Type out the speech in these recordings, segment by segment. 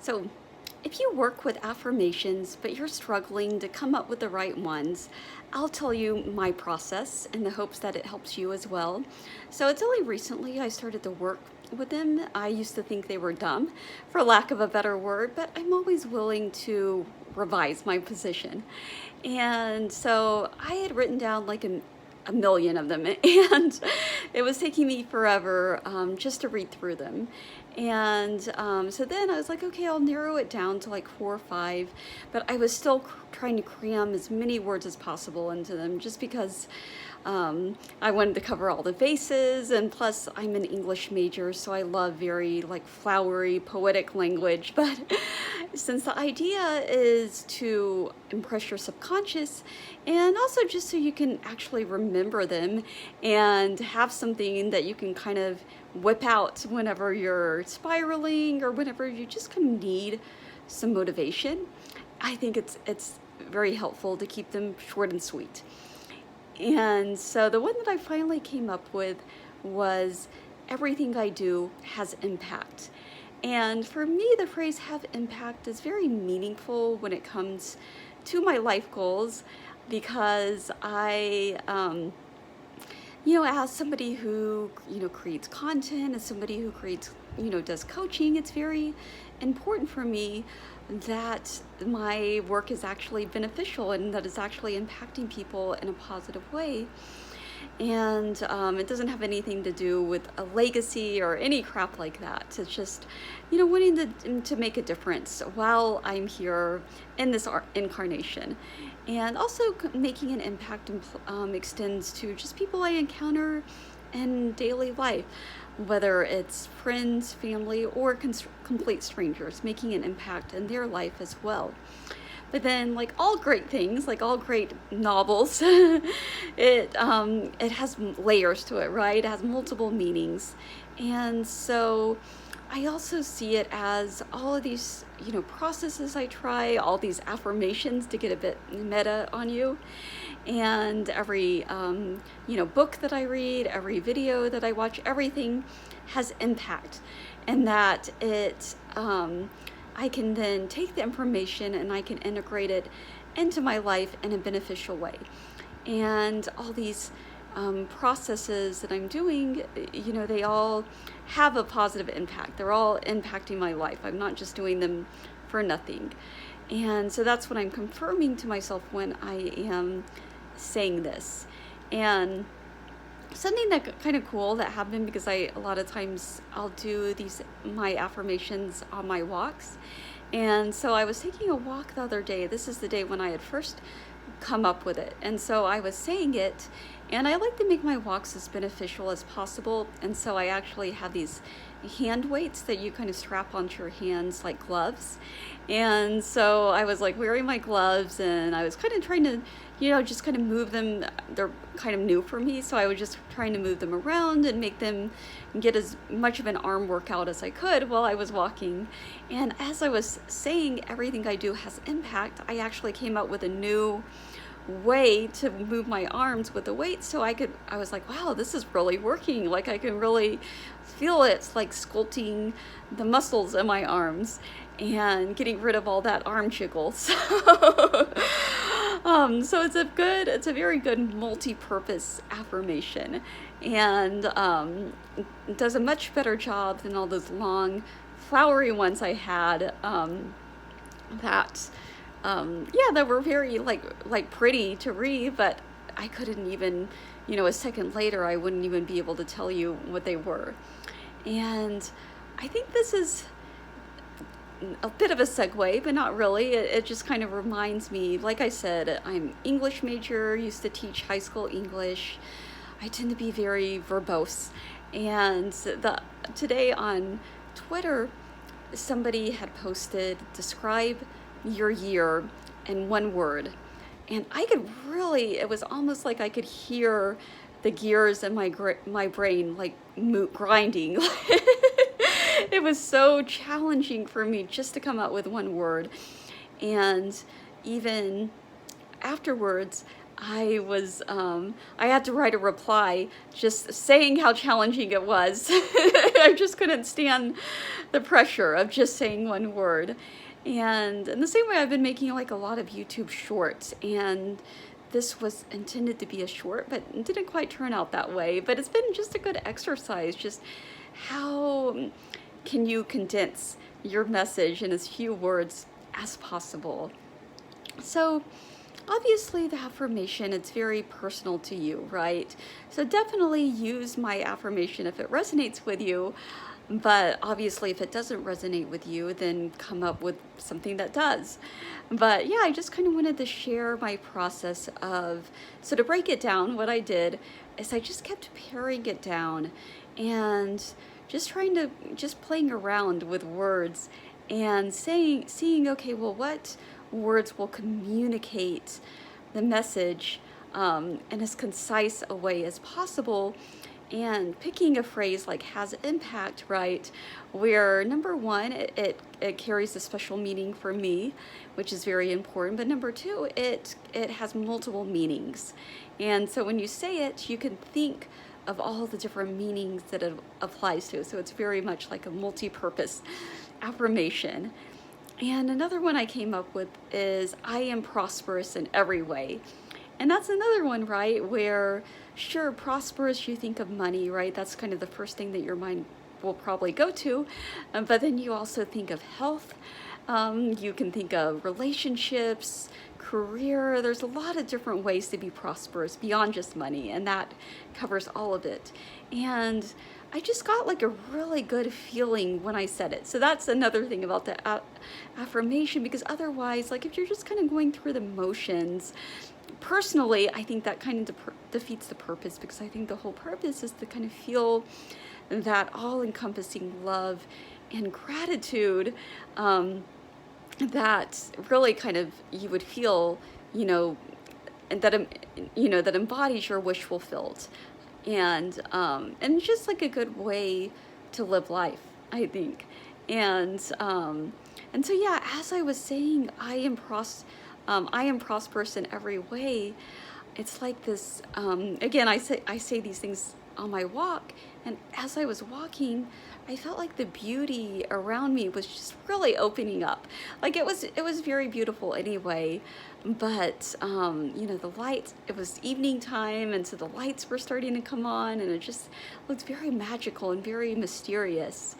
So if you work with affirmations, but you're struggling to come up with the right ones, I'll tell you my process in the hopes that it helps you as well. So it's only recently I started to work with them. I used to think they were dumb, for lack of a better word, but I'm always willing to revise my position. And so I had written down like a million of them, and it was taking me forever just to read through them. And so then I was like, okay, I'll narrow it down to like 4 or 5, but I was still trying to cram as many words as possible into them just because I wanted to cover all the bases, and plus I'm an English major, so I love very like flowery, poetic language. But since the idea is to impress your subconscious, and also just so you can actually remember them and have something that you can kind of whip out whenever you're spiraling or whenever you just kind of need some motivation, I think it's very helpful to keep them short and sweet. And so the one that I finally came up with was everything I do has impact. And for me, the phrase have impact is very meaningful when it comes to my life goals, because as somebody who, creates content, as somebody who creates, does coaching, it's very important for me that my work is actually beneficial and that it's actually impacting people in a positive way. And it doesn't have anything to do with a legacy or any crap like that. It's just, wanting to make a difference while I'm here in this incarnation. And also making an impact extends to just people I encounter in daily life, whether it's friends, family, or complete strangers, making an impact in their life as well. But then, like all great things, like all great novels, it has layers to it, right? It has multiple meanings. And so I also see it as all of these, processes I try, all these affirmations to get a bit meta on you. And every, book that I read, every video that I watch, everything has impact. And that I can then take the information and I can integrate it into my life in a beneficial way. And all these processes that I'm doing, they all have a positive impact. They're all impacting my life. I'm not just doing them for nothing. And so that's what I'm confirming to myself when I am saying this. And something that kind of cool that happened, because a lot of times I'll do my affirmations on my walks. And so I was taking a walk the other day. This is the day when I had first come up with it. And so I was saying it, and I like to make my walks as beneficial as possible. And so I actually have these hand weights that you kind of strap onto your hands like gloves. And so I was like wearing my gloves, and I was kind of trying to, just kind of move them. They're kind of new for me, so I was just trying to move them around and make them get as much of an arm workout as I could while I was walking. And as I was saying everything I do has impact, I actually came up with a new way to move my arms with the weight, so I was like, wow, this is really working. Like I can really feel it's like sculpting the muscles in my arms and getting rid of all that arm jiggle. So it's a very good multi-purpose affirmation, and it does a much better job than all those long flowery ones I had that were very like pretty to read, but I couldn't even, a second later I wouldn't even be able to tell you what they were. And I think this is a bit of a segue, but not really. It just kind of reminds me, like I said, I'm English major, used to teach high school English. I tend to be very verbose. And today on Twitter, somebody had posted, describe your year in one word. And I could really, it was almost like I could hear the gears in my brain like grinding. It was so challenging for me just to come out with one word. And even afterwards, I had to write a reply just saying how challenging it was. I just couldn't stand the pressure of just saying one word. And in the same way, I've been making like a lot of YouTube shorts, and this was intended to be a short, but it didn't quite turn out that way. But it's been just a good exercise, just how can you condense your message in as few words as possible. So obviously the affirmation, it's very personal to you, right? So definitely use my affirmation if it resonates with you. But obviously, if it doesn't resonate with you, then come up with something that does. But yeah, I just kind of wanted to share my process of, so to break it down, what I did is I just kept paring it down and just playing around with words and seeing, okay, well, what words will communicate the message in as concise a way as possible, and picking a phrase like has impact, right? Where number one, it carries a special meaning for me, which is very important. But number two, it has multiple meanings. And so when you say it, you can think of all the different meanings that it applies to. So it's very much like a multi-purpose affirmation. And another one I came up with is I am prosperous in every way. And that's another one, right, where, sure, prosperous, you think of money, right? That's kind of the first thing that your mind will probably go to. But then you also think of health. You can think of relationships, career. There's a lot of different ways to be prosperous beyond just money, and that covers all of it. And I just got like a really good feeling when I said it. So that's another thing about the affirmation, because otherwise, like if you're just kind of going through the motions, personally, I think that kind of defeats the purpose, because I think the whole purpose is to kind of feel that all-encompassing love and gratitude that really kind of you would feel, and that embodies your wish fulfilled, and just like a good way to live life, I think. And so yeah, as I was saying, I am prosperous in every way. It's like this, again, I say these things on my walk, and as I was walking, I felt like the beauty around me was just really opening up. Like it was very beautiful anyway, but the lights, it was evening time, and so the lights were starting to come on, and it just looked very magical and very mysterious.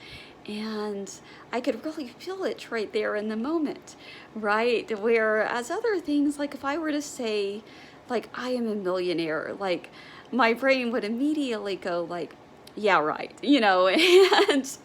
And I could really feel it right there in the moment, right? Whereas other things, like if I were to say, like, I am a millionaire, like my brain would immediately go like, yeah, right, and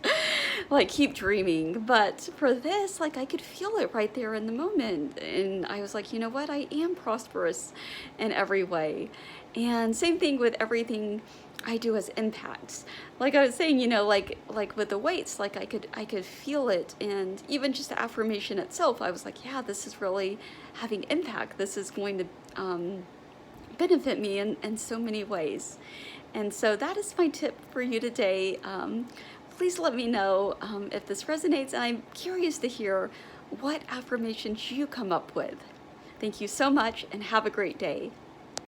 like keep dreaming. But for this, like I could feel it right there in the moment. And I was like, you know what? I am prosperous in every way. And same thing with everything I do as impacts. Like I was saying, like with the weights, like I could feel it. And even just the affirmation itself, I was like, yeah, this is really having impact. This is going to benefit me in so many ways. And so that is my tip for you today. Please let me know if this resonates. And I'm curious to hear what affirmations you come up with. Thank you so much, and have a great day.